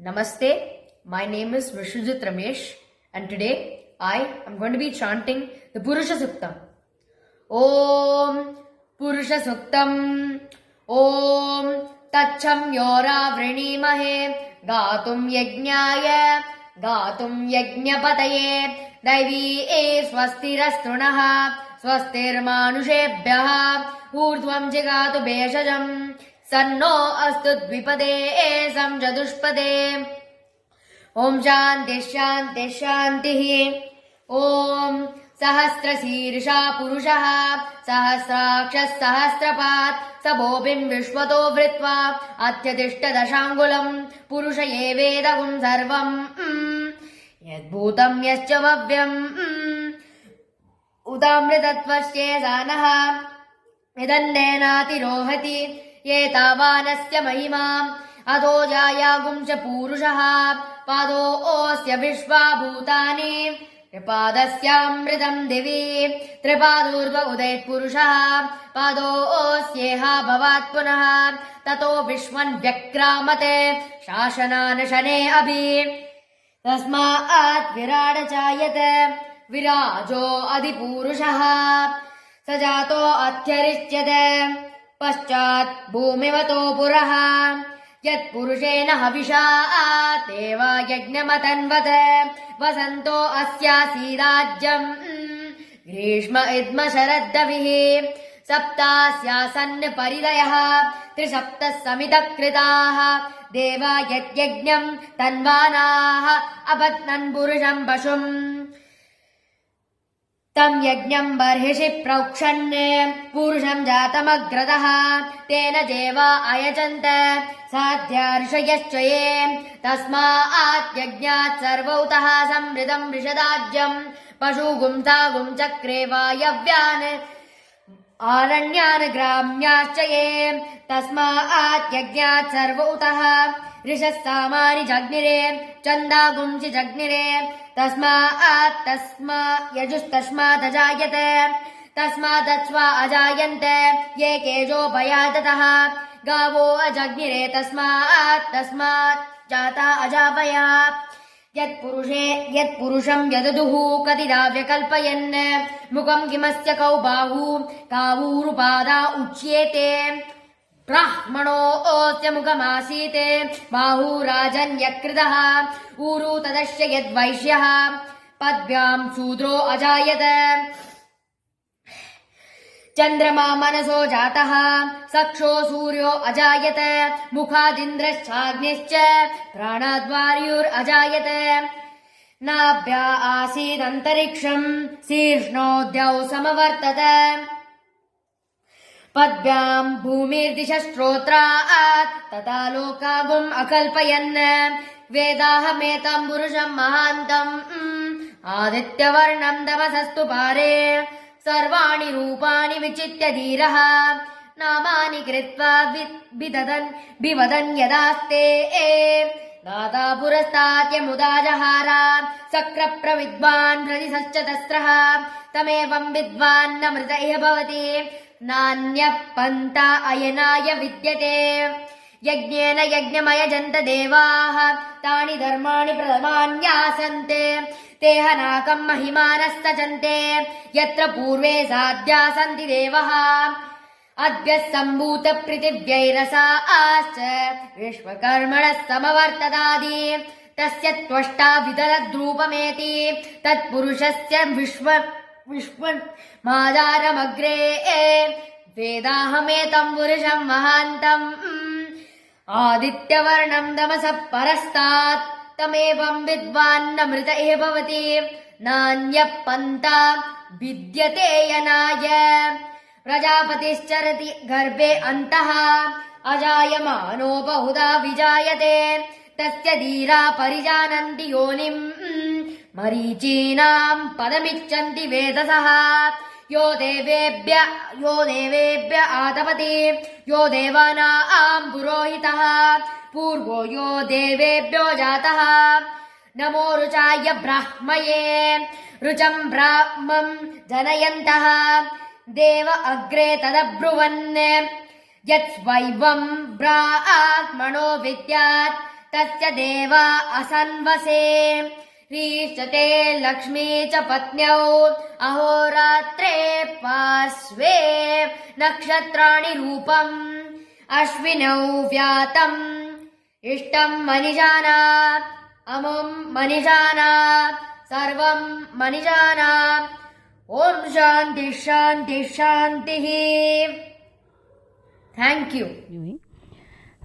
Namaste, my name is Vishwajit Ramesh and today I am going to be chanting the Purusha Suktam. Om Purusha Suktam Om Tacham Yora Vrinimahe Gatum Yajnaya Gatum Yajnapataye Daivi E Swastirastrunaha Swastirmanushebhyaha Urdhvam Jigatu Beshajam Sanno Astu Dvipade Samjadushpade Om Shanti Shanti Shanti Om Sahasrasirsha Purushaha Sahasrakshas Sahasrapat Sabobim Vishwato Vritva Atyadishta Dashangulam Purushaye Vedagum Sarvam Yadbhutam Yascha Vavyam Udamritattvasye Sanaha Idannenati Rohati ये तावानस्य महिमा अधो जायागुं च पूरुषः पादो ओस्य विश्वाभूतानि त्रिपादस्यामृतं दिवि त्रिपादूर्ध्व उदेत् पुरुषः पादो ओस्येह भवात् पुनः ततो विश्वन् व्यक्रामते शासनान् शने अभि तस्मात् विराड चायते विराजो अधिपूरुषः स जातो अध्यरिच्यते पश्चात् भूमिवतो पुरः यत्पुरुषेण हविषा देव यज्ञमतन्वत् वसन्तो अस्यासीदाज्यम् ग्रीष्म इद्म शरद्दविः सप्तास्यासन् परिदयः त्रिसप्तः समितकृताः देवा यज्ञम् तन्वानाः अपत्नन् पुरुषम् पशुम् तम् यज्ञम् बर्हिषि प्रोक्षन् पुरुषम् जातमग्रतः तेन जेवा अयजन्त साध्यार्षयश्च ये तस्मात् यज्ञात् सर्वौतः समृतम् वृषदाज्यम् पशुगुंसागुं चक्रे वायव्यान् आरण्यान् ग्राम्याश्च ये तस्मात् यज्ञात् सर्वौतः ऋषः सामानि जग्निरे चन्दागुंसि जग्निरे तस्मात् यजुस्तस्मात् अजायते तस्मादत्स्वा अजायन्ते ये केजोपयाततः गावो अजग्निरे तस्मात् जाता अजावया यत्पुरुषम् यददुः कतिदा व्यकल्पयन् मुखम् किमस्य कौ बाहू कावूरुपादा उच्येते ब्राह्मणोऽस्य मुखमासीते बाहुराजन्यकृतः ऊरु तदस्य यद्वैश्यः पद्भ्याम् शूद्रो अजायत चन्द्रमा मनसो जातः सक्षो सूर्यो अजायत मुखादिन्द्रश्चाग्निश्च प्राणाद्वायुरजायत नाभ्या आसीदन्तरिक्षम् शीर्ष्णोऽद्यौ समवर्तत पद्भ्याम् भूमिर्दिशश्रोत्रात् तथा लोकागुम् अकल्पयन् वेदाहमेतम् पुरुषम् महान्तम् आदित्यवर्णम् तमसस्तु पारे सर्वाणि रूपाणि विचित्य धीरः नामानि कृत्वा विवदन् यदास्ते दाता पुरस्तात्यमुदा जहारा सक्रप्रविद्वान् हृदिसश्च तस्रः तमेवम् विद्वान् न मृत इह भवति नान्यः पन्था अयनाय विद्यते यज्ञेन यज्ञमयजन्त देवाः तानि धर्माणि प्रथमान्यासन्ते ते हनाकम् महिमानः सचन्ते यत्र पूर्वे साध्या सन्ति देवः अद्य सम्भूत पृथिव्यैरसाश्च विश्वकर्मणः समवर्तदादि तस्य त्वष्टा विदधद्रूपमेति तत्पुरुषस्य विश्वमादारमग्रे वेदाहमेतम् पुरुषम् महान्तम् आदित्यवर्णम् तमसः परस्तात् तमेवम् विद्वान् न मृत इह भवति नान्यः पन्था विद्यते यनाय प्रजापतिश्चरति गर्भे अन्तः अजायमानो बहुधा विजायते तस्य धीरा परिजानन्ति योनिम् मरीचीनाम् पदमिच्छन्ति वेदसः यो देवेभ्य आतपति यो देवानाम् पुरोहितः पूर्वो यो देवेभ्यो जातः नमो रुचाय ब्राह्मये रुचम् ब्राह्मम् जनयन्तः देव अग्रे तदब्रुवन् यत्स्वैवम् ब्राह्मणो विद्यात् तस्य देवा असन्वसे रीचते लक्ष्मी च पत्न्यौ अहोरात्रे पार्श्वे नक्षत्राणि रूपम् अश्विनौ व्यातम् इष्टम् मनिजाना अमुम् मनिजाना सर्वम् मनिजाना ओम शांति शांति शांतिः. Thank you.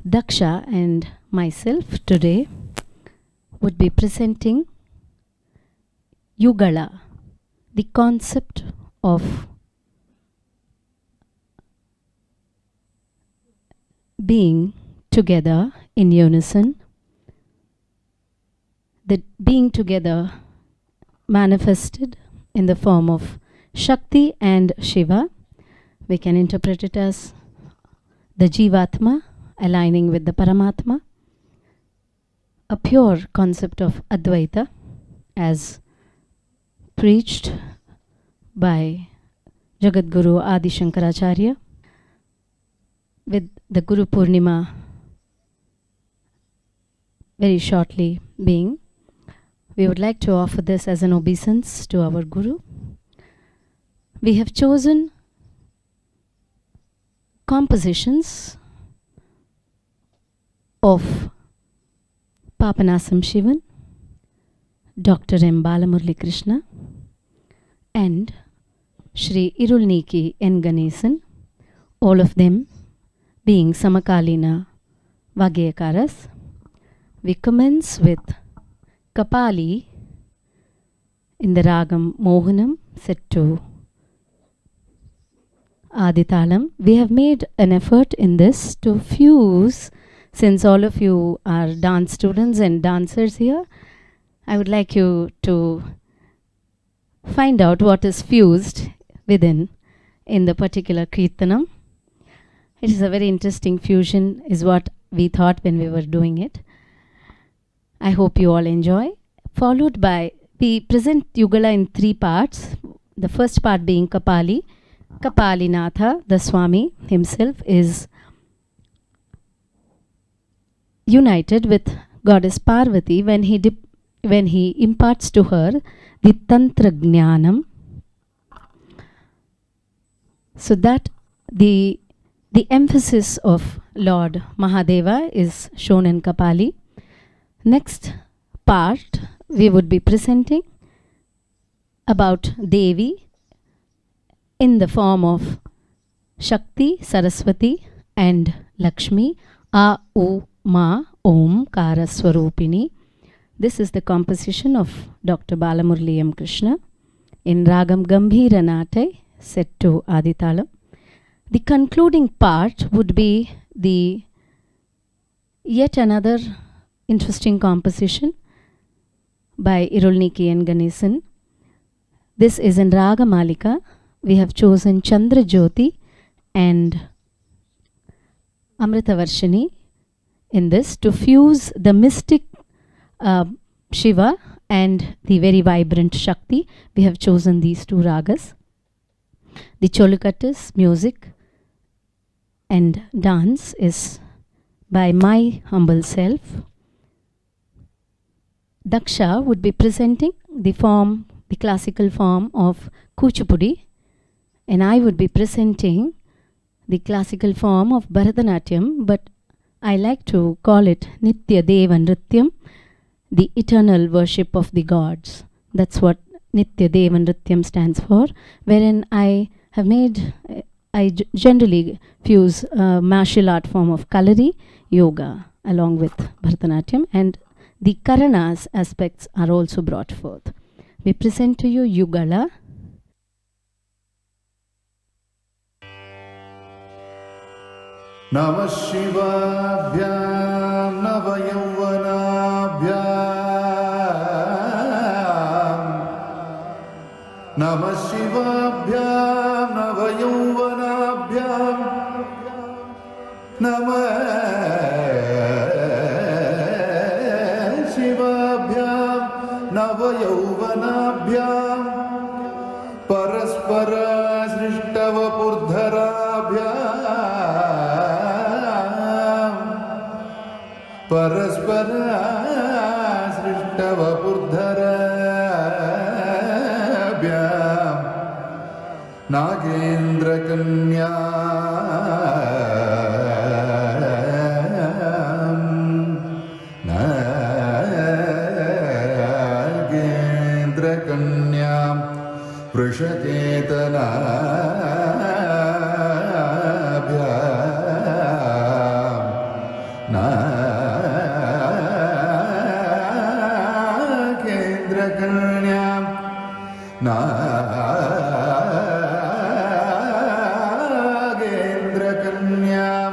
Daksha and myself today would be presenting Yugala, the concept of being together in unison, the being together manifested in the form of Shakti and Shiva. We can interpret it as the Jivatma aligning with the Paramatma, a pure concept of Advaita as preached by Jagadguru Adi Shankaracharya, with the Guru Purnima very shortly being. We would like to offer this as an obeisance to our Guru. We have chosen compositions of Papanasam Shivan, Dr. M. Balamurli Krishna, and Shri Irulniki N. Ganesan, all of them being Samakalina Vagyakaras. We commence with Kapali in the Ragam Mohanam set to Aditalam. We have made an effort in this to fuse, since all of you are dance students and dancers here, I would like you to find out what is fused within in the particular Kirtanam. It is a very interesting fusion is what we thought when we were doing it. I hope you all enjoy. Followed by, we present Yugala in 3 parts. The first part being Kapali. Kapalinatha, the Swami himself, is united with Goddess Parvati when he imparts to her the Tantra Jnanam, so that the emphasis of Lord Mahadeva is shown in Kapali. Next part we would be presenting about Devi in the form of Shakti, Saraswati and Lakshmi, A, U, Ma, Om, Kara Swarupini. This is the composition of Dr. Balamurli M. Krishna in Ragam Gambhira Natai set to Aditalam. The concluding part would be the yet another interesting composition by Irulniki N. Ganesan. This is in Raga Malika. We have chosen Chandra Jyoti and Amrita Varshini in this to fuse the mystic Shiva and the very vibrant Shakti. We have chosen these 2 ragas. The Cholukattas music and dance is by my humble self. Daksha would be presenting the classical form of Kuchipudi, and I would be presenting the classical form of Bharatanatyam, but I like to call it Nitya Deva Nrityam, the eternal worship of the gods. That's what Nitya Deva Nrityam stands for, wherein I generally fuse a martial art form of Kalari, yoga, along with Bharatanatyam, and the Karanas aspects are also brought forth. We present to you Yugala. Namah Shivabhyam Navayauvanabhyam Namah Shivabhyam Navayauvanabhyam Namah Shivabhyam Navayauvanabhyam Paraspara Srishtavapurdharabhyam परस्पर सृष्टवपुर्धराभ्याम् नागेन्द्रकन्या नागेन्द्रकन्यां वृषकेतनाभ्याम् नागेन्द्रकन्यां नागेन्द्रकन्यां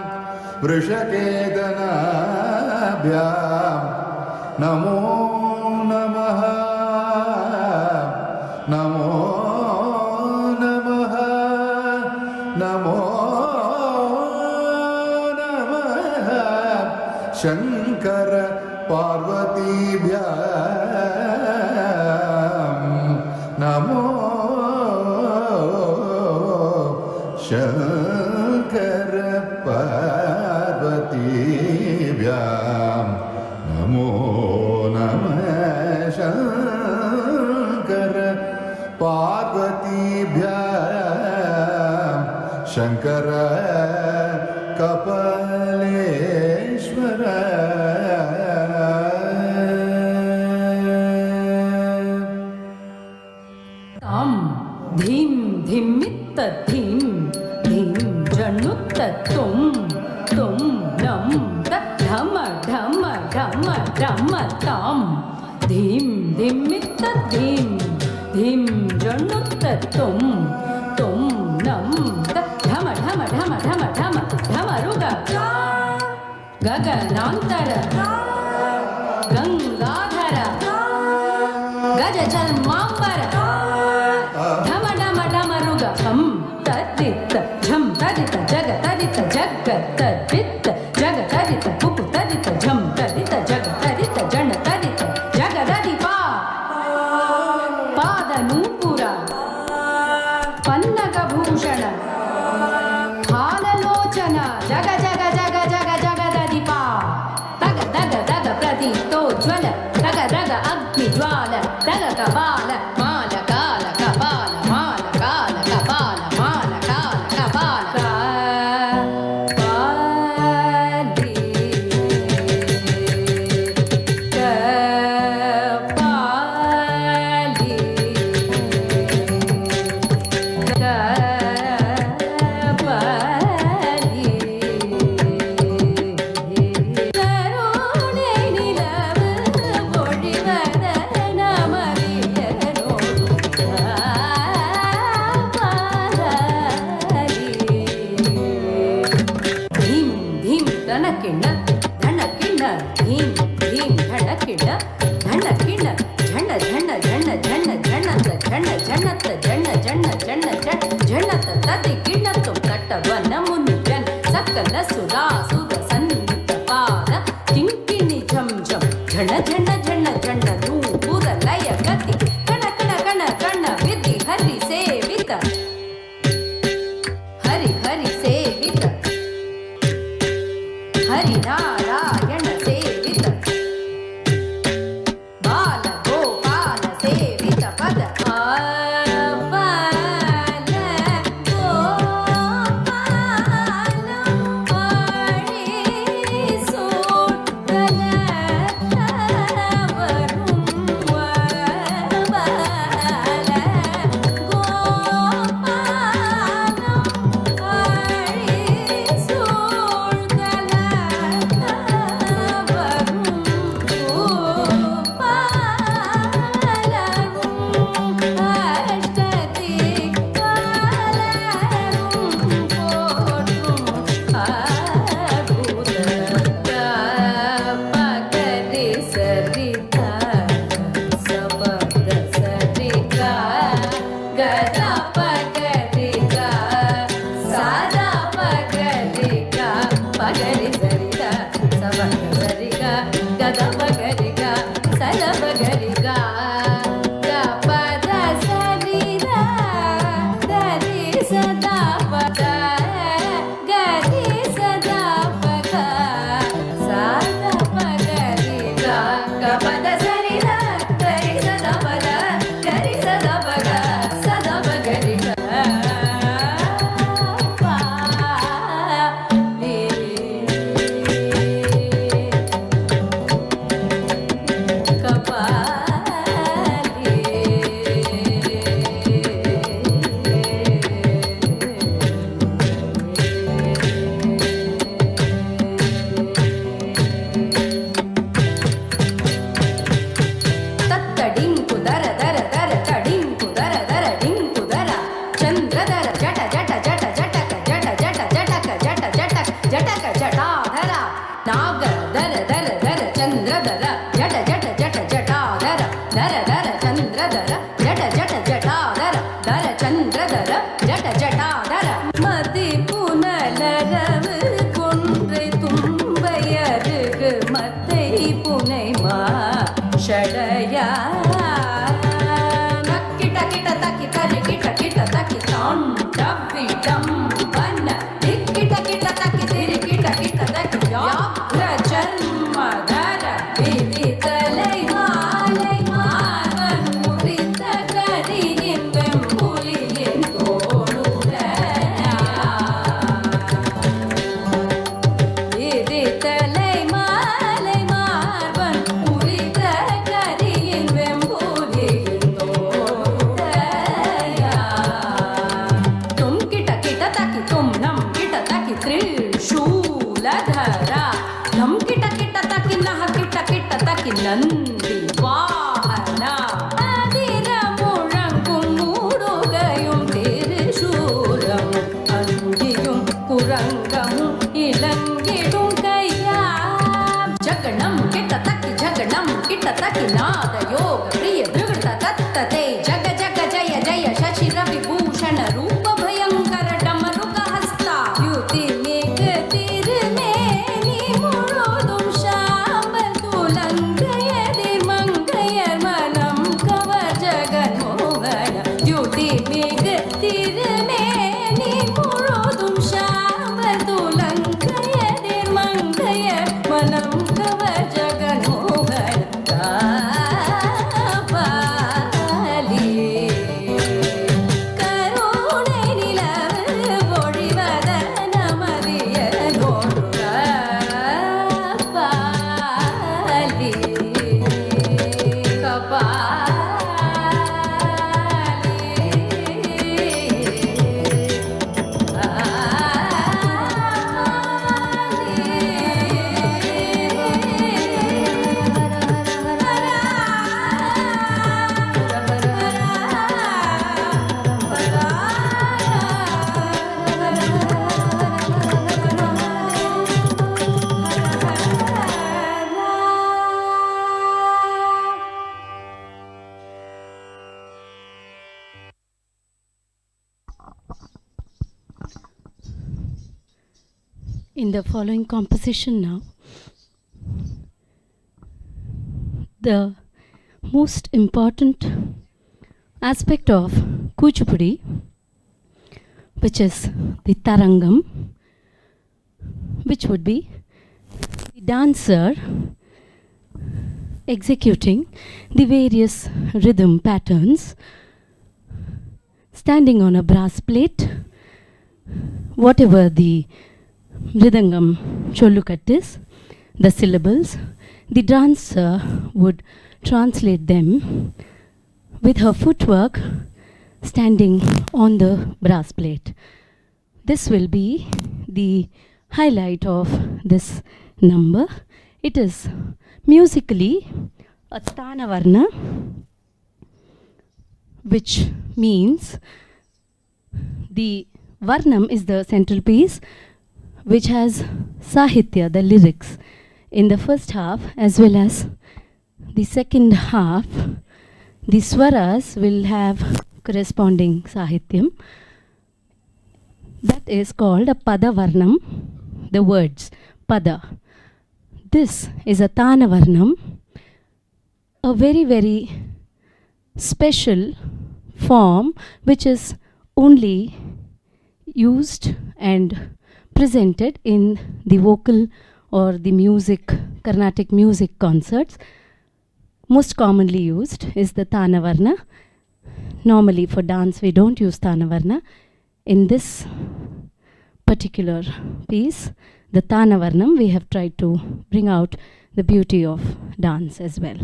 वृषकेतनाभ्यां नमो नमः नमो नमः नमो नमः शङ्कर पार्वतीभ्यां नमो शङ्कर पार्वतीभ्यां नमो नमः शङ्कर पार्वतीभ्यां शङ्कर कपालेश्वर तां धीं धिम्मित्त धीं धीं जणुत्त तुं तुं नं धम ढम ढम ढम तां धीं धिम्मित्त धीं धीं जणुत्त तुं तुं नं धम ढम ढम ढम ढम ढम रुग गगनान्तर गंगाधर गज चर्मांबर ढम ढम ढम रुग हम तदित झम तदित जग तदित जग तदित जग तदित पुप तदित झम तदित जग तदित जन तदित जग ददिपा पाद नूपुर पन्नग भूषण हाललोचन जग जग जग जग जग ददिपा तग दग दग प्रदीप्तोज्ज्वल तग दग अग्निज्वाल तग कपाल माल काल कपाल माल काल कपाल माल काल कपाल झण झण झण झण नूपुर लय गति कण कण कण कण विधि हरि सेवित हरि हरि सेवित हरि नारायण सेवित बाल गोपाल सेवित पद बाल गोपाल நிலவு கொன்றை தும்பையருகு மத்தை புனைமா ஷடயா நக்கிட்ட கிட்ட தக்கி தரி கிட்ட கிட்ட தக்கி தான் டவ்விடம் வண்ண திக்கிட்ட கிட்ட தக்கி திரி கிட்ட கிட்ட தக்கி யாப்ர ஜன்மதர விதித்தலை மாலை மார்வன் முறித்த கரியின் வெம்புலியின் தோளுடைய விதித்தலை மாலை மார்வன் முறித்த கரியின் வெம்புலியின் தோளுடைய तुम किट किट ताकि तुम नम किट ताकि त्रिशूलधरा नम किट किट ताकि नह किट किट ताकि नंदी वाहना அதிர முழங்கும் மூடுகையும் திருசூலம் அங்கியும் குரங்கமும் இலங்கிடும் கையா ஜகணம் கிட்ட தக்கி ஜகணம் கிட்ட தக்கி நாத யோக பிரிய விருத்த தத்ததே ஜக ஜக ஜய ஜய शशि रवि भूषण रूप भयंकर डमरुक हस्ता द्युति मेघ तिर मेनी मुरुदुम शांबल तुलंगयदिर मंगयर मनम कवर जगन मोहन द्युति मेघ तिर मेनी मुरुदुम शांबल तुलंगयदिर मंगयर मनम कवर जगन मोहन कापाली கருணை நிலவு பொழிவத நமதிய நோடுக poly In the following composition now, the most important aspect of Kuchipudi, which is the Tarangam, which would be the dancer executing the various rhythm patterns, standing on a brass plate, whatever the Mridangam Chollukat is, the syllables, the dancer would translate them with her footwork standing on the brass plate. This will be the highlight of this number. It is musically a Tanavarna, which means the Varnam is the central piece, which has Sahitya, the lyrics, in the first half as well as the second half. The Swaras will have corresponding Sahityam. That is called a Pada Varnam, the words, Pada. This is a Tana Varnam, a very, very special form which is only used and presented in the vocal or the music, Carnatic music concerts. Most commonly used is the Tanavarna. Normally for dance we don't use Tanavarna. In this particular piece, the Tanavarnam, we have tried to bring out the beauty of dance as well.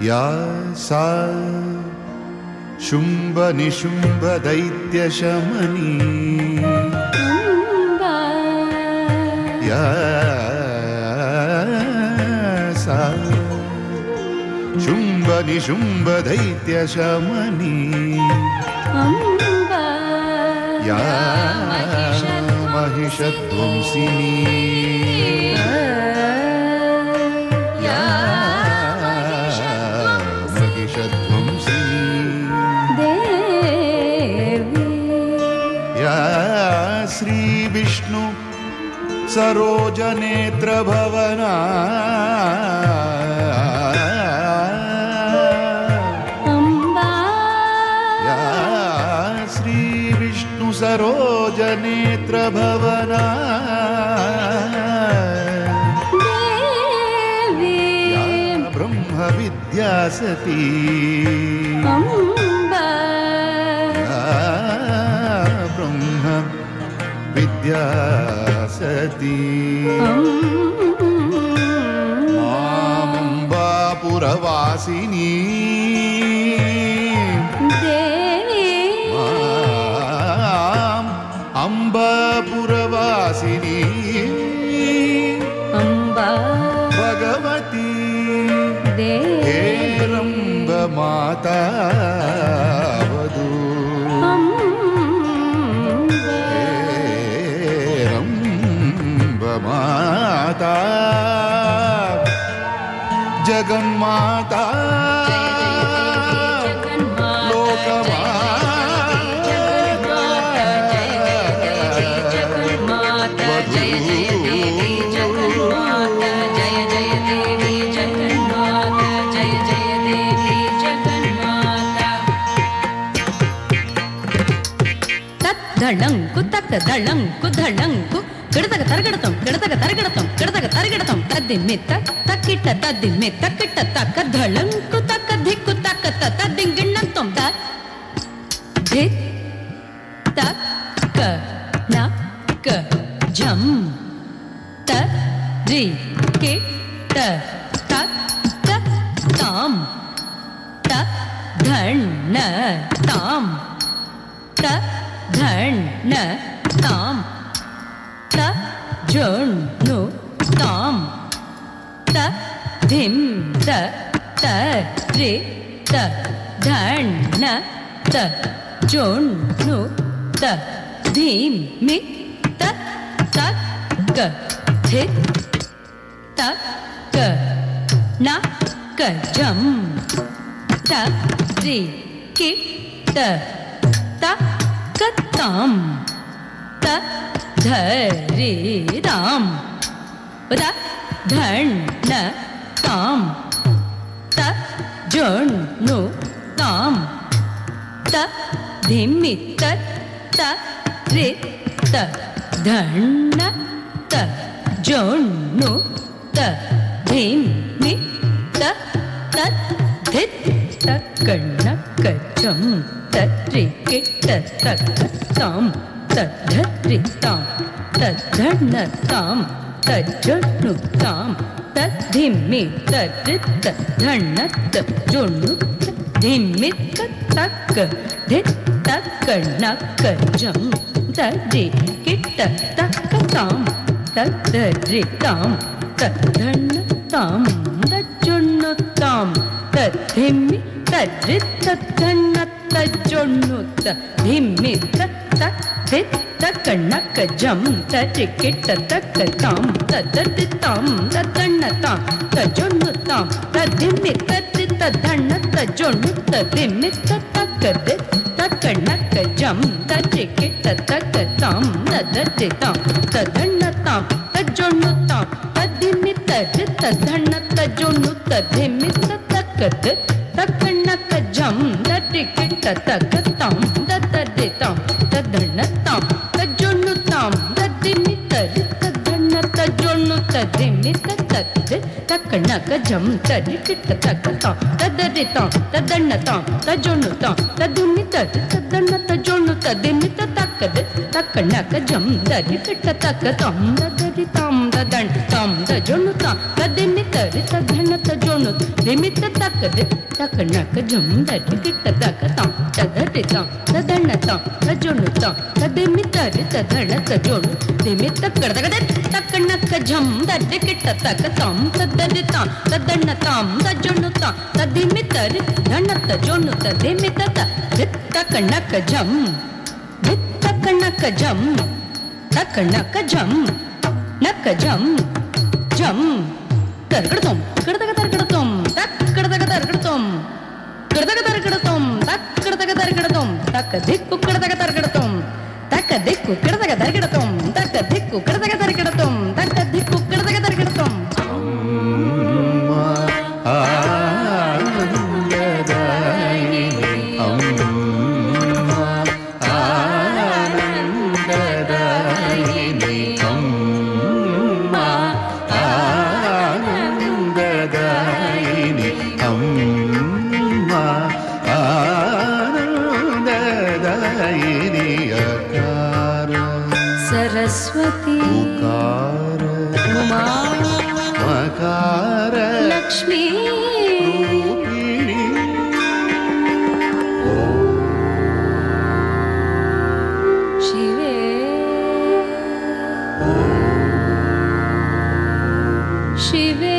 या सा शुम्भ निशुम्भ दैत्यशमनी या सा शुम्भ निशुम्भ दैत्यशमनी या महिषध्वंसिनी श्री विष्णु सरोज नेत्र भवना या श्री विष्णु सरोज नेत्र भवना या ब्रह्म विद्या सती विद्या सती मामम्बापुरवासिनी माम अम्बापुरवासिनी भगवती हेरम्ब माता वधू माता जगन्माता தளங்கு தக்க தளங்கு தளங்கு கிடதக தரகடத்தம் கிடதக தரகடத்தம் கிடதக தரகடத்தம் தத்திமித்த தக்கிட்ட தத்திமித்த கிட்ட தக்க தளங்கு தக்க திக்கு தக்க தத்திங்கிண்ணத்தம் த தி தக்க நக்க ஜம் த ரி கிட்ட தக்க தாம் த தண்ண தாம் த धन ताम त जोनु ताम त धिम त रे त धन त जोनु त धीम मि त ग थे त ग ना ग जम त रे कि त कताम त धरे दाम त धन ताम त जोनु ताम त धिमि त रे त धन त जोनु त धिमि त धित त कणक जम तत्रि किट तक ताम तद्धरि ताम तद्धन ताम तज्जनु ताम तद्धिमि तद्रित धनत जोनु धिमित तक धित तक नक जम तद्रि किट तक ताम तद्धरि ताम तद्धन ताम तज्जनु ताम तद्धिमि तद्रित धनत जोनु धिमित तक धित तक नक जम तटिकिट तक ताम तदति ताम तदन्न ताम तजोनु ताम तदिमित तदन्न तजोनु तदिमित तक दित तक नक जम तटिकिट तक ताम तदति ताम तदन्न ताम तजोनु ताम तदिमित तदन्न तजोनु तदिमित तक दित तक नक जम तटिकिट तक ताम तदति ताम तदन्न ताम तजोनु ताम तदिमित तदन्न तजोनु तदिमित तक नक जम तटिकिट तक ताम तदति ताम तदन्न ताम तजोनु ताम तदिमित तदन्न तजोनु तदिमित तक नक जम तटिकिट तक ताम तदति ताम तदन्न ताम तजोनु ताम तदिमित तदन्न तजोनु दिमित तक नक जम तटिकिट तक ताम तदति ताम तदन्न ताम तजोनु ताम तदिमित तदन्न तजोनु दिमित तक नक जम तटिकिट तक ताम तदति ताम तदन्न ताम तजोनु ताम तदिमित तदन्न तजोनु तदिमित तक नक जम तक नक जम नक जम जम तरगड़तोम तरगड़तोम तक तरगड़तोम तरगड़तोम तक तरगड़तोम तक दिक्कु तरगड़तोम तक दिक्कु तरगड़तोम तक दिक्कु तरगड़तोम तक दिक्कु तरगड़तोम सरस्वती उमा मकार लक्ष्मी शिवे शिवे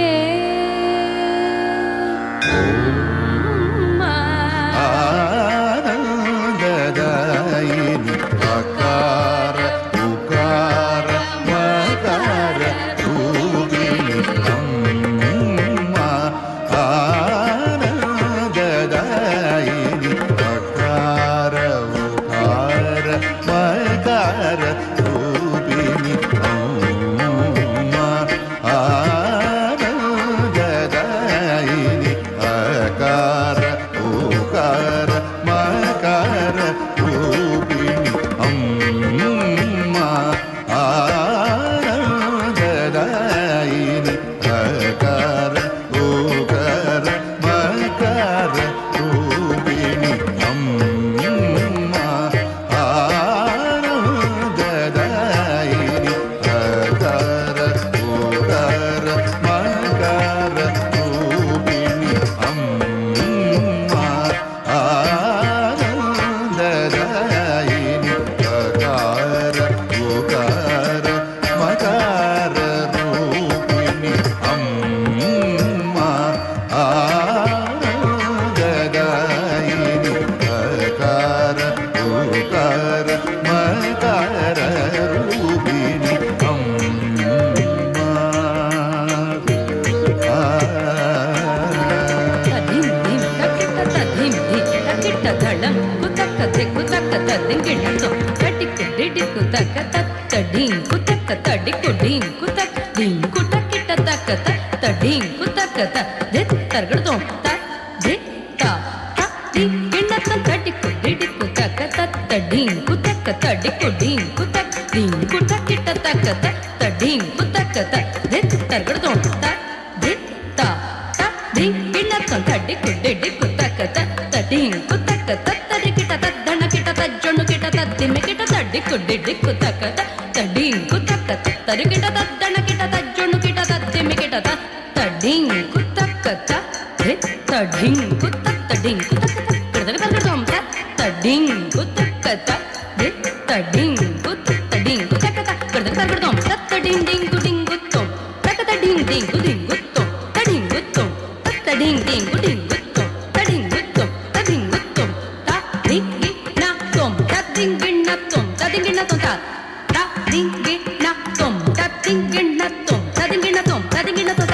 తదింగిణత్వం తదింగిణత్వం తదింగిణతో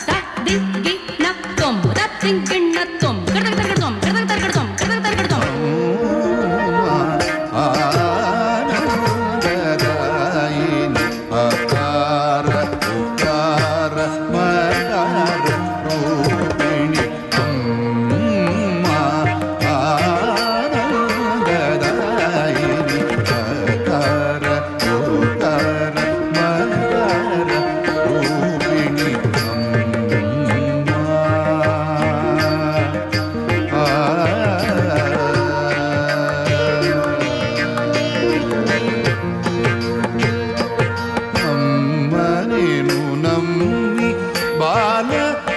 తదింగిణత్వం తదింగిణత్వం కడతక తరగడతం కడతక తరగడతం కడతక తరగడతం ఆనందదాయిని అకార ఉకార మకార రూపిణి అమ్మ ఆనందదాయిని అకార ఉకార మకార రూపిణి అమ్మ నేను నమ్మి బాల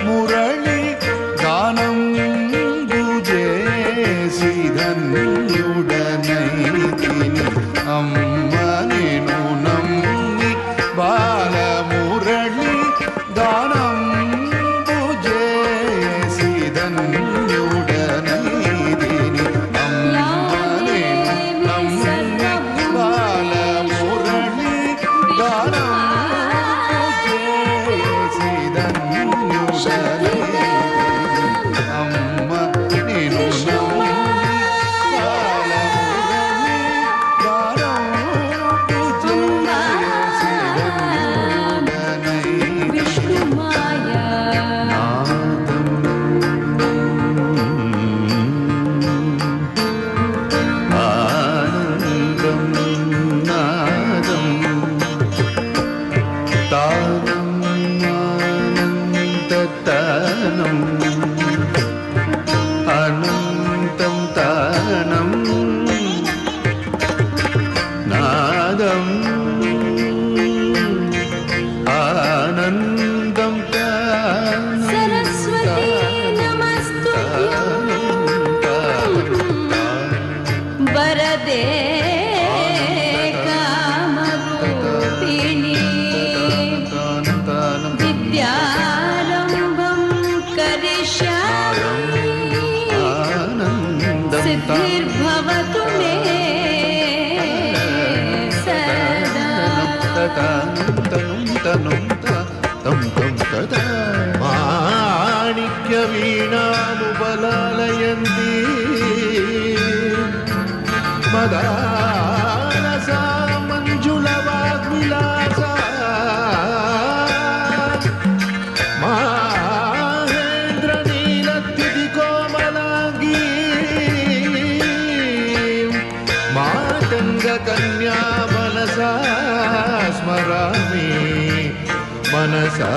మురళి గానం చేసి ధన్యుడనైతిని అమ్మ నేను నమ్మి బాల మురళి గానం చేసి ధన్యుడనైతిని అమ్మ నేను నమ్మి బాల మురళి గానం చేసి ధన్యుడనైతిని అమ్మ నేను నమ్మి బాల మురళి గానం చేసి ధన్యుడనైతిని విష్ణుమాయా ఆనందం నాదం తానం ఆనందతానం అనంతం తానం నాదం ఆనందం తానం సరస్వతీ నమస్తుభ్యం వరదే కామరూపిణి విద్యారంభం కరిష్యామి సిద్ధిర్భవతు మే సదా మాణిక్య వీణాముపలాలయంతి మదారసా మంజుల వాగ్విలాస మహేంద్ర నీలత్యుతి కోమలాంగీ మాతంగ కన్యా మనసా స్మరామి మనసా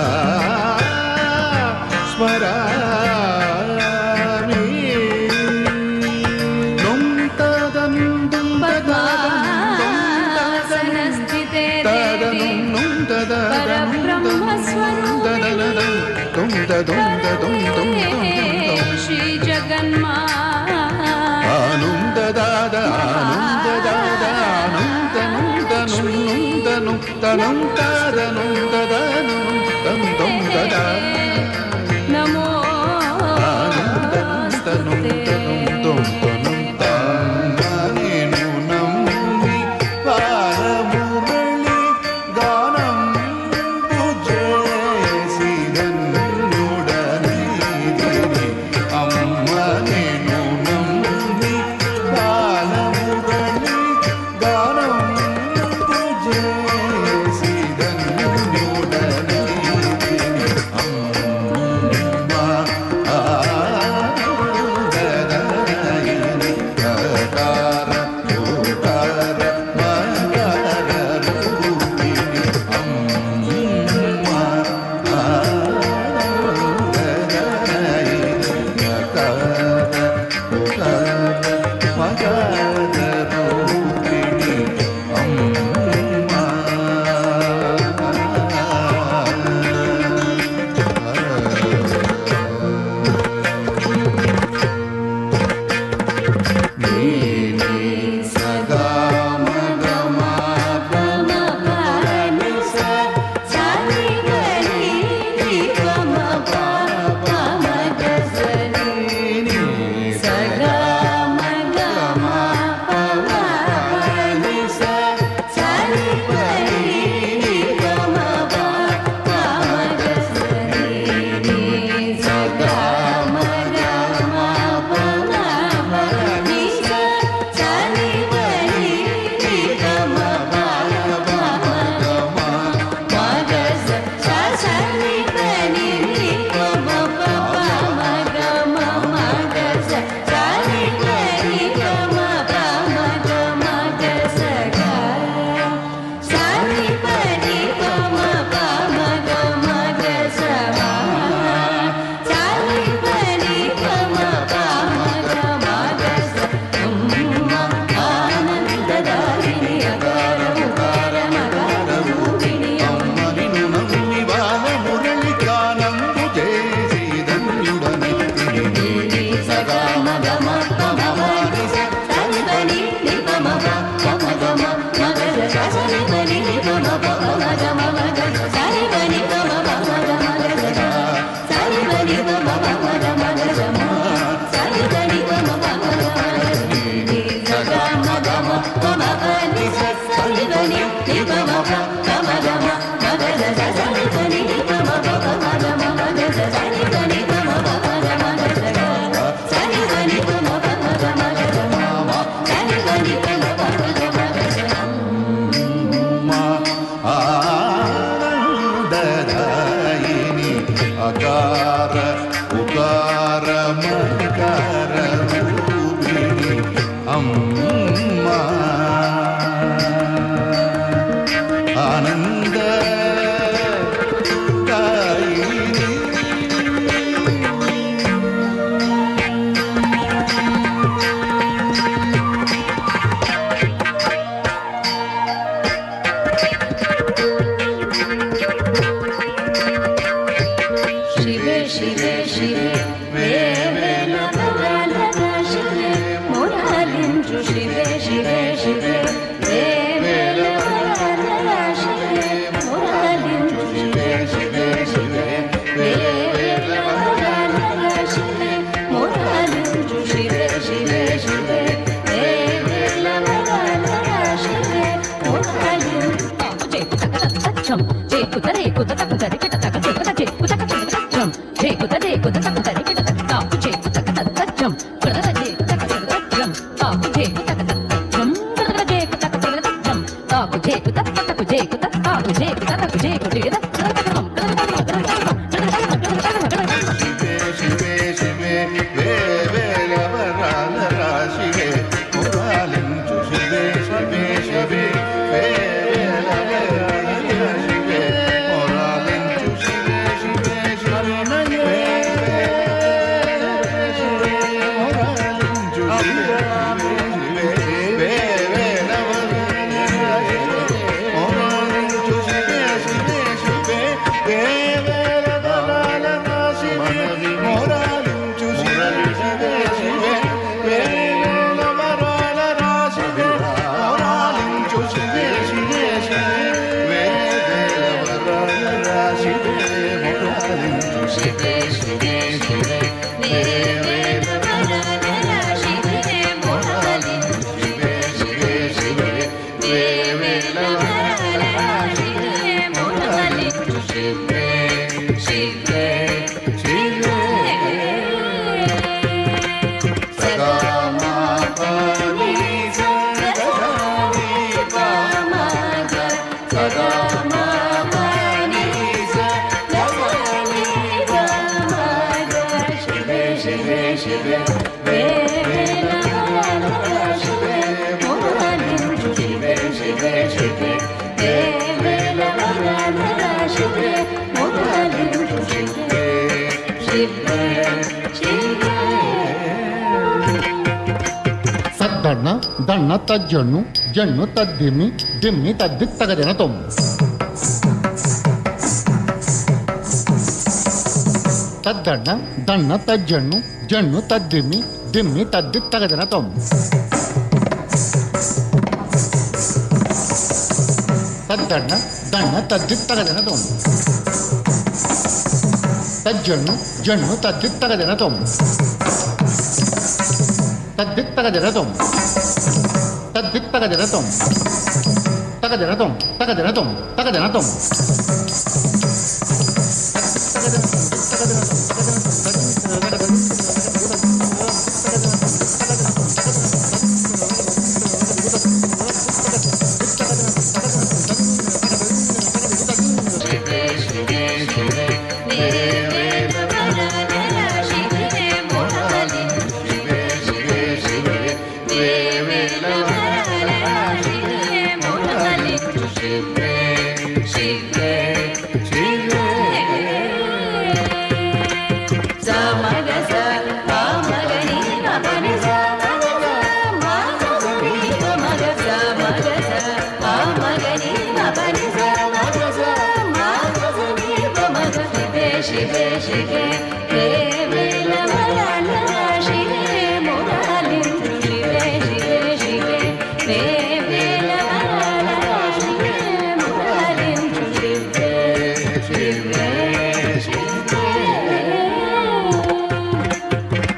స్మరామి నం తదం తం పద్మాసనస్థితే దేవి శ్రీ జగన్మాత నమో నేను నమ్మి పాలమురళి గానం చేసి ధన్యుడనైతిని అమ్మ నేను నమ్మి పాలమురళి గానం చేసి అకార ఉకార మకార రూపిణి అమ్మా ఆనంద సద్దన్న దన్న తజ్జన్ను జన్ను తద్దిమ్మి దిమ్మి తద్దిక్ తగదెన తొమ్ తద్దన్న దన్న తజ్జన్ను జన్ను తద్దిమ్మి దిమ్మి తద్దిక్ తగదెన తొమ్ తద్దన్న దన్న తద్దిక్ తగదెన తొమ్ తజ్జన్ను జన్ను తద్దిక్ తగదెన తొమ్ తద్దిక్ తగదెనతం తద్దిక్ తగదెనతం తగదెనతం తగదెనతం తగదెనతం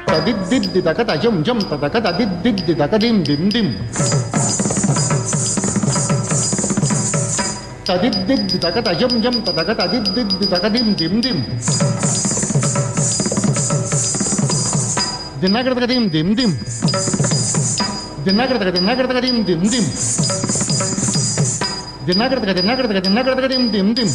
తదిద్దిద్దిదక తజం జం తదక తదిద్దిద్దిదక దిం దిం దిం తదిద్దిద్దిదక తజం జం తదక తదిద్దిద్దిదక దిం దిం దిం దిన్నగడతక దిం దిం దిం దిన్నగడతక దిం దిం దిం దిన్నగడతక దిం దిం దిం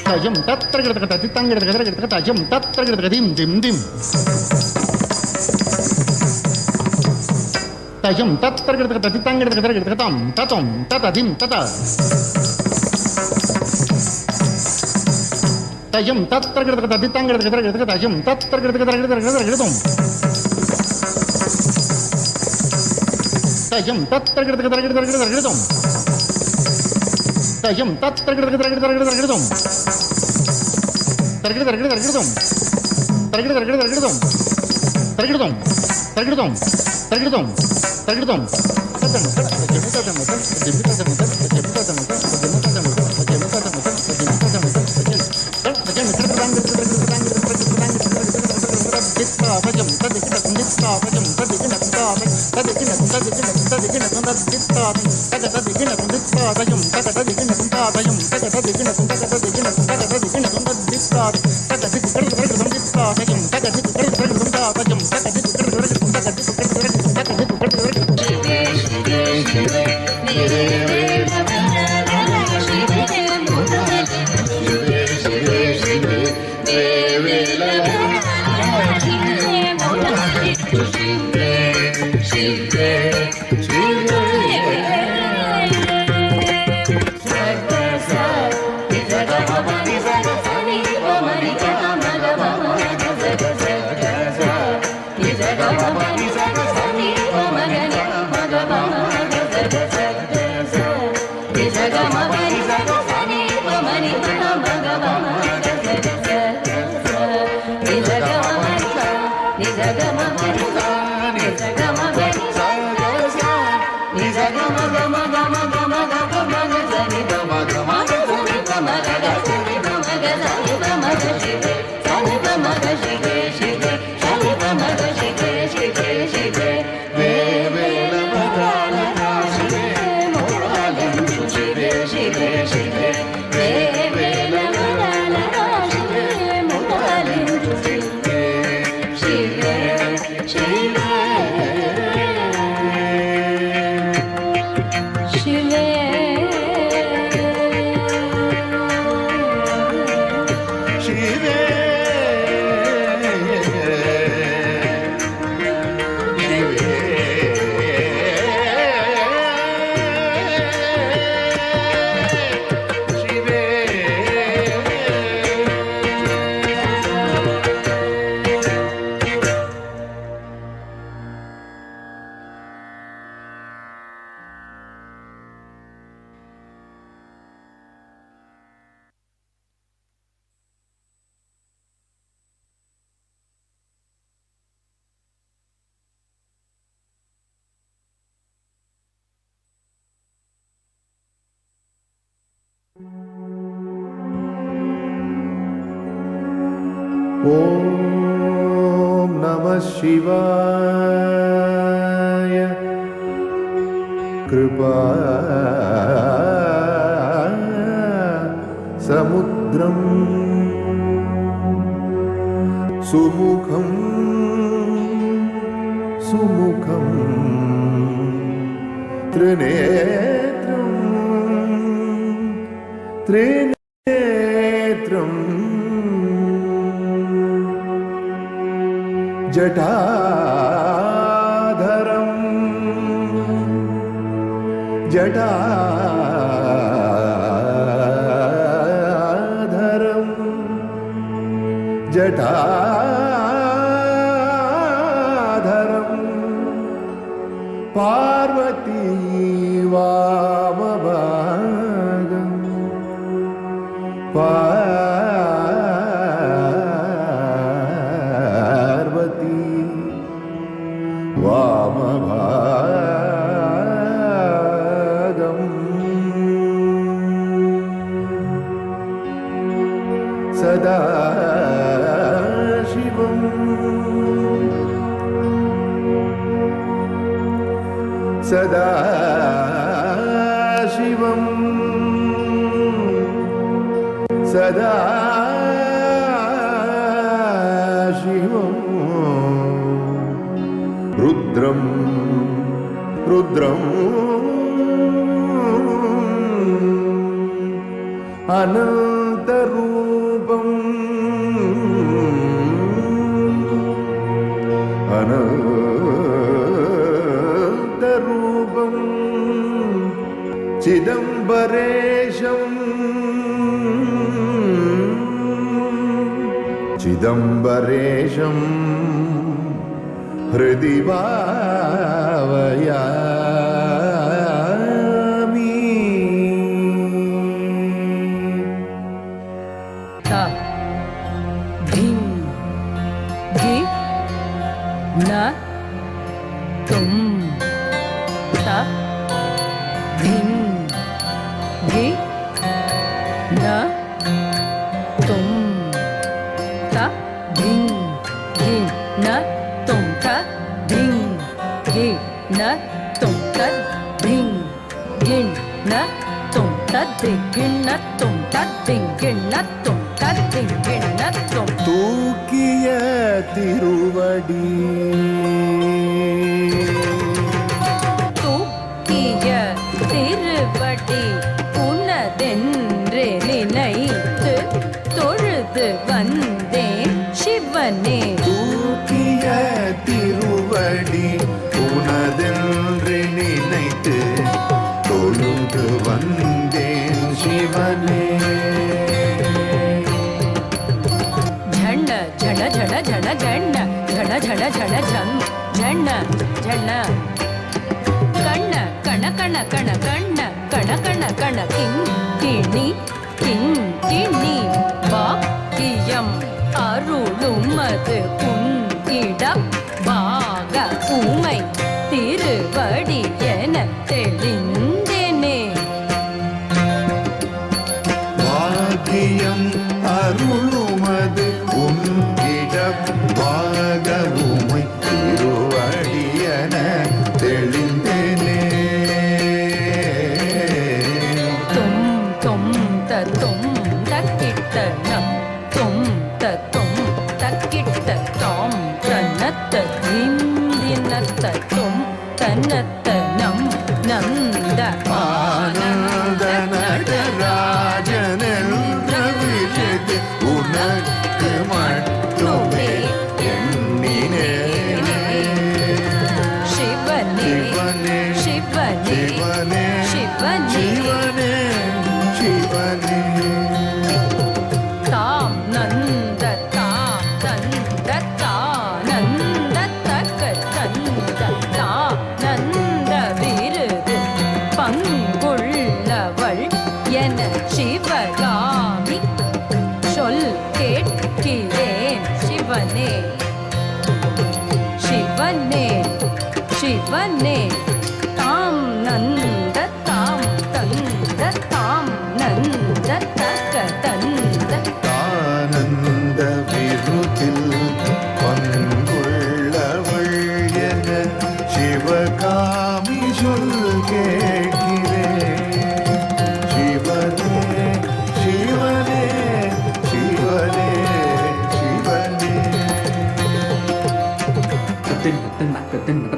Tajam tatra gada gada titang gada gada gada tajam tatra gada gada dim dim dim. Tajam tatra gada gada titang gada gada gada tam tatom tata dim tata. Tajam tatra gada gada titang gada gada gada tajam tatra gada gada gada gada gada tom. Tajam tatra gada gada gada gada gada tom. Tajam tatra gada gada gada gada gada tom. Targidum, targidum, targidum, targidum, targidum, targidum, targidum, targidum, ॐ नमः शिवाय कृपा समुद्रं सुमुखं सुमुखं त्रिनेत्रं त्रिनेत्रं जटाधरं जटाधरं जटाधरं पार्वती वामभागं पार्वती वामभागं सदा शिवं सदा शिवं सदा शिवं रुद्रं रुद्रम् अनन्तरूपम् अनन्तरूपम् चिदम्बरेशम् चिदम्बरेशम् हृदि भावयामि ता धिं धि न तुम ता धिं धि न तुम ता धिं धि न तुम ता धिं धि न तुम ता धिं धिं न तुम ता धिं न तुम ता धिं न तुम ता धिं न तुम தூக்கிய திருவடி தூக்கிய திருவடி உனதென்று நினைத்து தொழுது வந்தேன் சிவனே தூக்கிய திருவடி உனதென்று நினைத்து தொழுது வந்தேன் சிவனே झण झण झण झण झण झण झण झण झण झण कण्ण कण कण कण कण्ण कण कण कण किं किणि किं किणि வாக்கியம் அருளுமது குந்திட பாக உமை திருவடி என தெளிந்தேனே வாக்கியம் அருளுமது உன்கிட பாகவுமை திருவடியன தெளிந்தேனே தும் தும் தத்தும் தக்கிட்ட நம் தும் தத்தும் தக்கிட்ட தாம் தன்னத்த திந்தினத்த தும் தன்னத்த நம் நந்த ஆனந்த நடராஜனென்ற விஷயத்து உனக்கு மட்டுமே எண்ணினேனே சிவனே சிவனே சிவனே சிவனே சிவனே சிவனே சிவனே தாம் நந்த தாம் தந்த தானந்த தக்க தந்த தானந்த விருது பங்குள்ளவள் என சிவகாமி சொல் கேட்கிறேன் சிவனே சிவனே சிவனே தாம் நந்த தாம் தந்த தாம் நந்த தக்க தந்த ஆனந்த விருதில் பங்குள்ளவள் என சிவகாமி சொல் கேட்கிறேன் சிவனே சிவனே சிவனே சிவனே Tin tin tin tin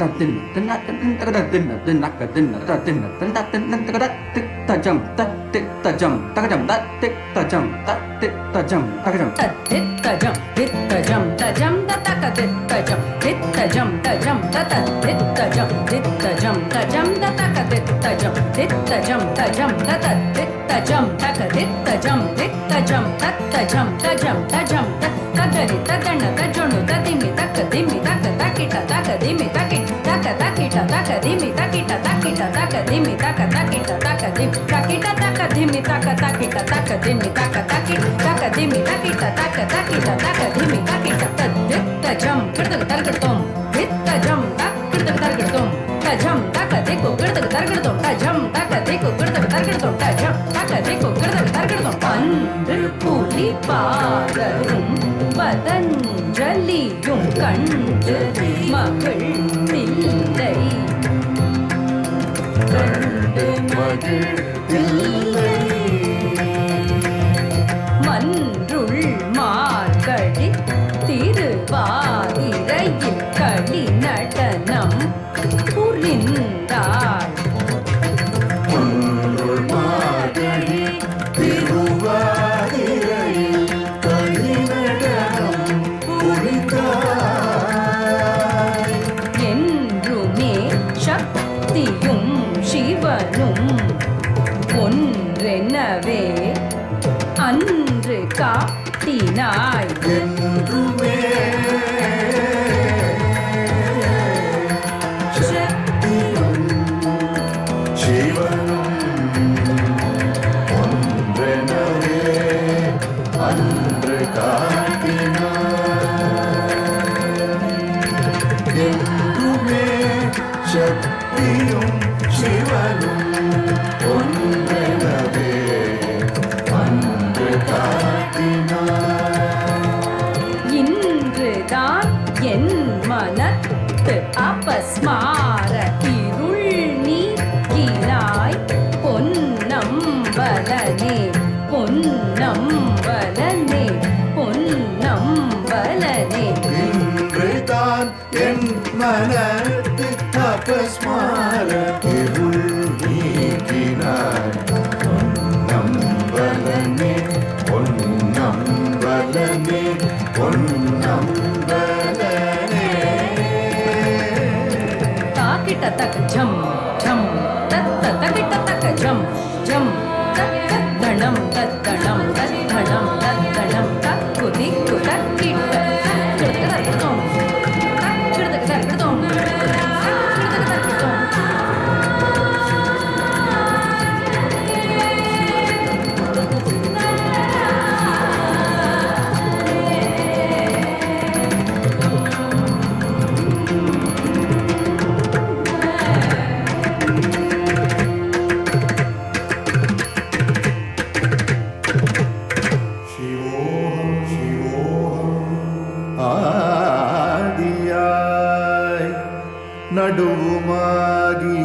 பதஞ்சலியும் கண்டு மகிழ்ந்தில்லை மன்றுள் மார்கழி திருவாதிரையில் களி நடனம் புரிந்தாள் என்றுமே சக்தியும் சிவனும் ஒன்றெனவே அன்று காட்டினாய் என்றுமே சக்தியும் சிவனும் ஒன்றெனவே அன்று காட்டினார். என்றுமே சக்தியும் சிவனும் ஒன்றெனவே அன்று காட்டினார். இன்றுதான் என் மனத்து அபஸ்மார இருள் நீக்கினாய் பொன்னம்பலனே பொன்னம்பலனே பொன்னம்பலனே இன்றுதான் என் மனத்து அபஸ்மார இருள் நீக்கினார். பொன்னம்பலனே பொன்னம்பலனே பொன்னம்பலனே. தாக்கிட்ட தக்க ஜம் ஜம் தத்த தக்கிட்ட தக்க ஜம் ஜம் தத்தணம் தத்தணம் தத்தணம் தத்தணம் தக்குதி குதக்கிட்ட கிடதகதம் கிடதகதம் கிடதகதம் ஆதியாய் நடுவுமாகி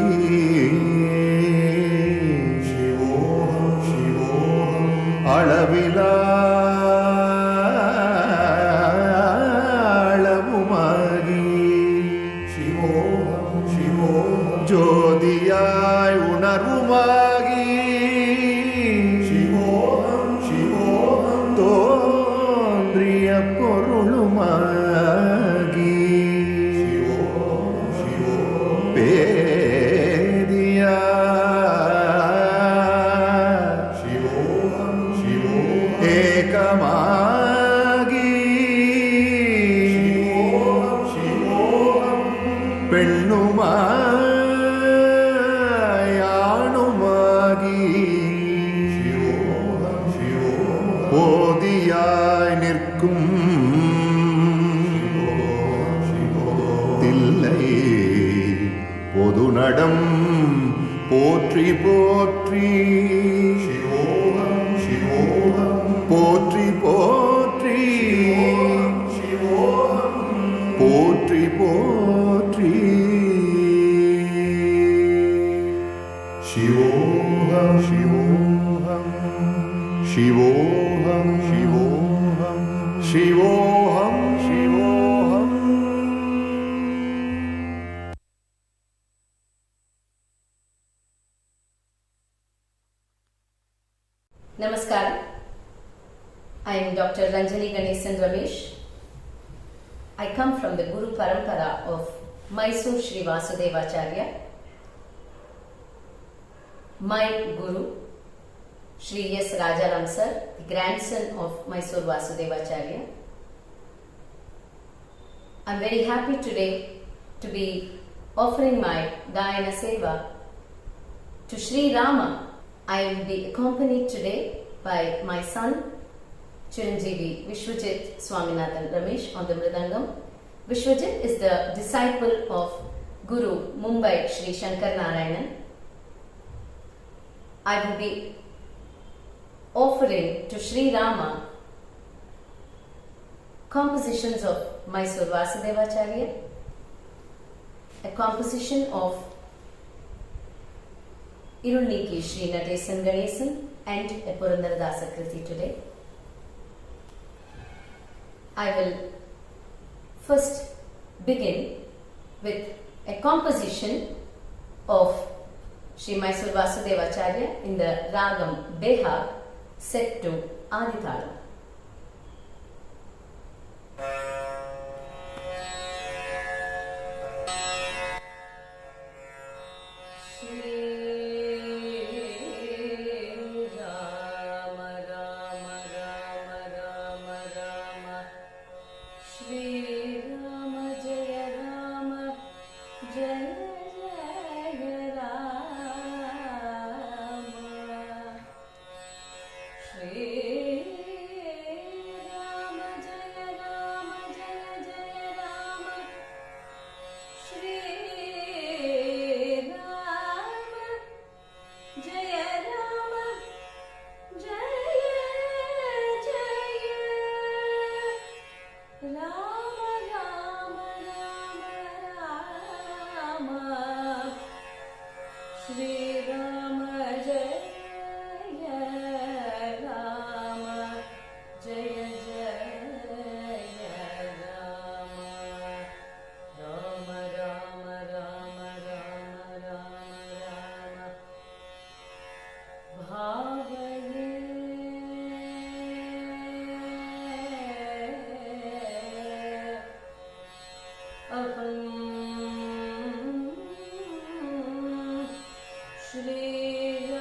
சிவோகம் சிவோகம் அளவிலா அளவுமாகி சிவோகம் சிவோகம் ஜோதியாய் உணர்வுமாகி சிவோகம் சிவோகம் தோன்றிய பொருளுமாகி பேதியா ஏகமாகி பெண்ணுமாயாணுமாகி போதியாய் நிற்கும் தில்லை பொது நடம் போற்றி போற்றி சிவோகம் சிவோகம் போற்றி போற்றி சிவோகம் போற்றி போற்றி சிவோகம் சிவோகம் சிவோகம் சிவோகம் சிவோகம் சிவோகம் Namaskar. I am Dr. Ranjani Ganesan Ramesh. I come from the Guru Parampara of Mysore Sri Vasudevacharya. My Guru, Sri S. Rajaram Sir, the grandson of Mysore Vasudevacharya. I am very happy today to be offering my Gayana Seva to Sri Rama. I will be accompanied today by my son, Chiranjeevi Vishwajit Swaminathan Ramesh on the Mridangam. Vishwajit is the disciple of Guru Mumbai Sri Shankar Narayanan. I will be offering to Sri Rama compositions of Mysore Vasudevacharya, a composition of Iruniki Sri Natesan Ganesan and a Purandaradasa Kriti today. I will first begin with a composition of Sri Mysore Vasudevacharya in the Ragam Behag set to Adithalam. Shri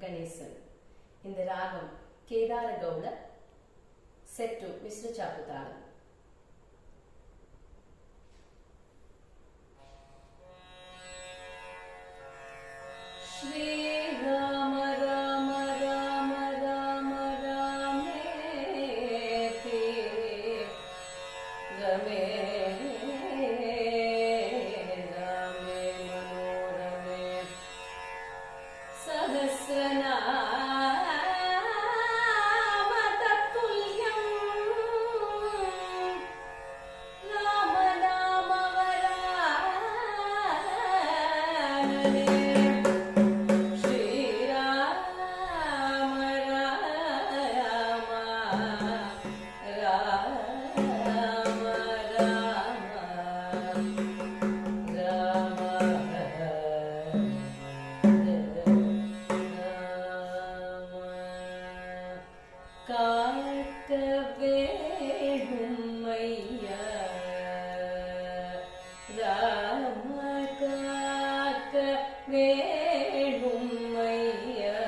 Ganesan in the Ragam Kedara Gowda set to Mr. Chaputalam. Shri Rama Rama Rama Rama Rameti Rame Rame Manorame Sahasranama Tattulya Rama Rama Varane Shri Rama Rama Rama காக்கவே உம்மையா ராம காக்கவே உம்மையா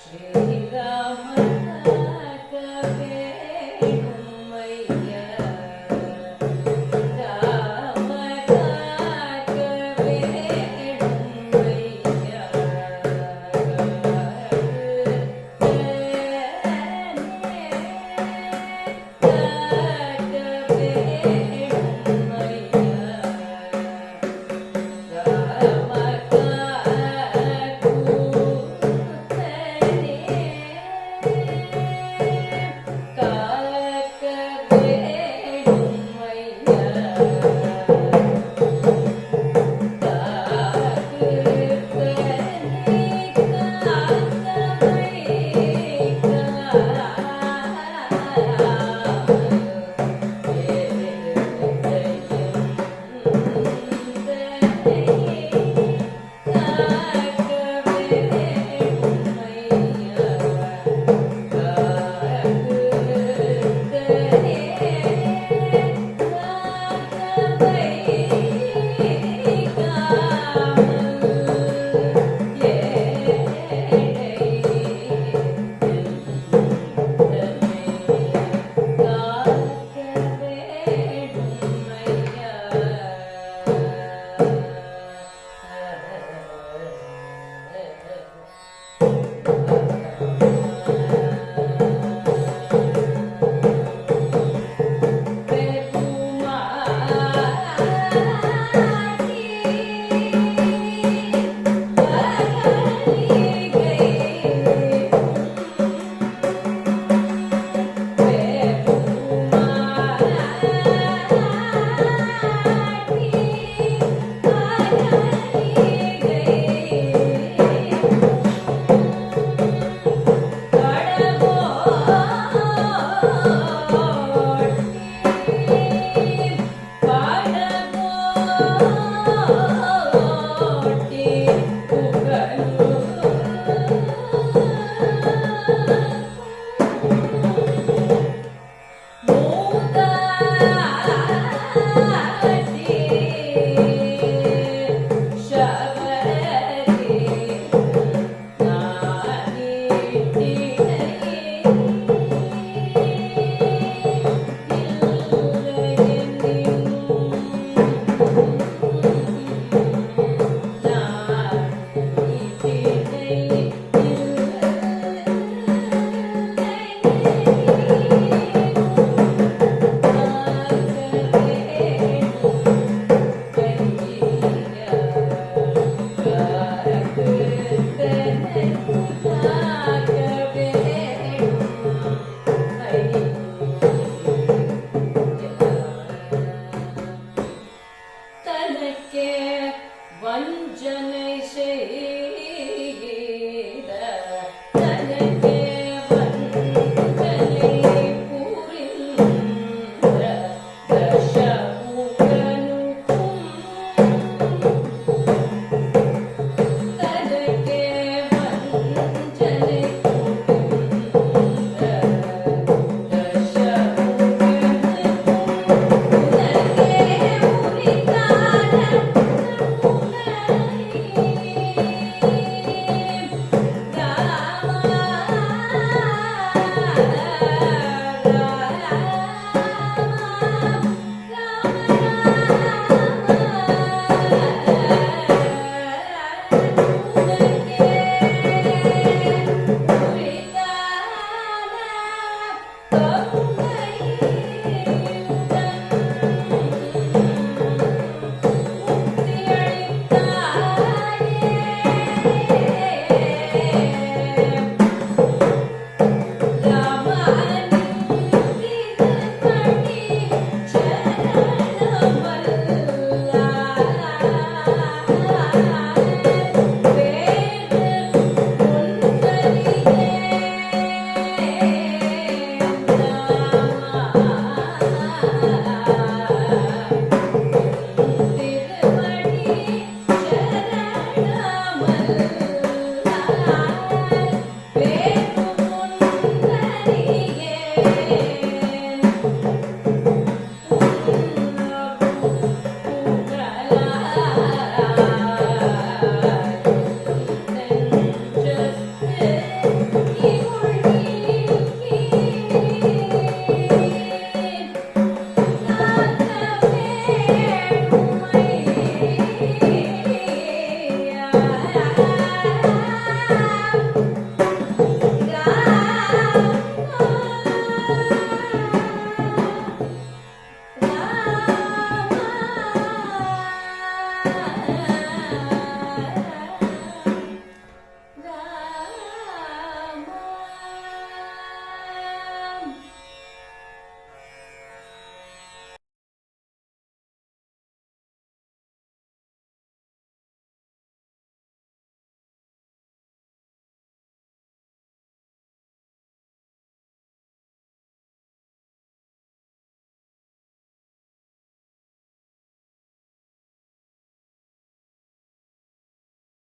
ஸ்ரீராம காக்கவே உம்மையா ராம காக்கவே உம்மையா வஞ்சனை செய்த தனக்கே